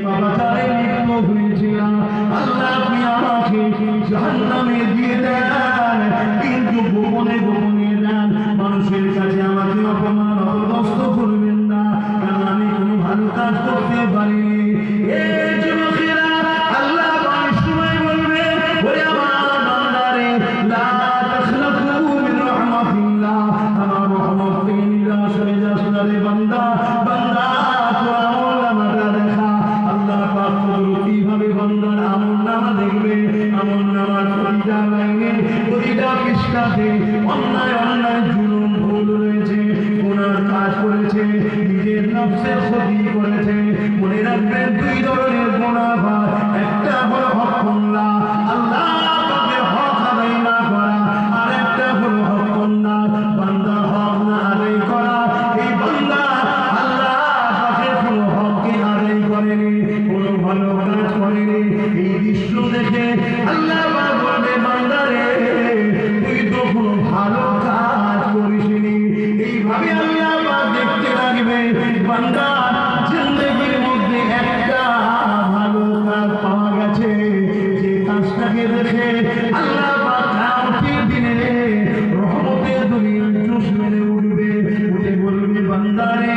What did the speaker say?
পাপাচারে লিপ্ত হয়েছিলাম, আল্লাহ আপনি আমাকে জাহান্নামে দিয়ে দেন, কিন্তু গোপনে গোপনে দেন, মানুষের কাছে আমাকে অপমান অপদস্থ করবেন না, কারণ আমি কোনো ভালো কাজ করতে পারিনি। এই যুবকেরা আল্লাহ অনেক সময় বলবে, ওরে আমার বান্দারে, লা তাখনাতু মিন রাহমাতিল্লাহ, আমার রহমত থেকে নিরাশ হয়ে যাস না রে বান্দা। বান্দা তোর আমলনামাটা দেখা, আল্লাহ পাক কিভাবে বান্দার আমলনামা দেখবে? আমলনামার প্রতিটা লাইনে প্রতিটা পৃষ্ঠাতে অন্যায় অন্যায় জুলুম ভুল রয়েছে, গুনার কাজ করেছে, নিজের নফসের ক্ষতি করেছে। মনে রাখবেন দুই ধরনের গুনাহ হয়, একটা হলো হককুল্লাহ, আল্লাহ পাকের হক আদায় না করা, আর একটা হলো হককুল্লাহ, বান্দা হক না আদায় করা। এই বান্দা আল্লাহ পাকের কোনো হককে আদায় করেনি, কোনো ভালো কাজ করেনি। এই দৃশ্য দেখে আল্লাহ পাক বলবে, বান্দারে তুই তো কোনো ভালো কাজ করিসনি। এইভাবে আল্লাহ পাক দেখতে লাগবে, বান্দা জিন্দেগির মধ্যে একটা ভালো কাজ পাওয়া গেছে, যে কাজটাকে দেখে আল্লাহ পাক কিয়ামতের দিনে রহমতের দুনিয়ায় চুষ মেরে উঠবে, উঠে বলবে, বান্দারে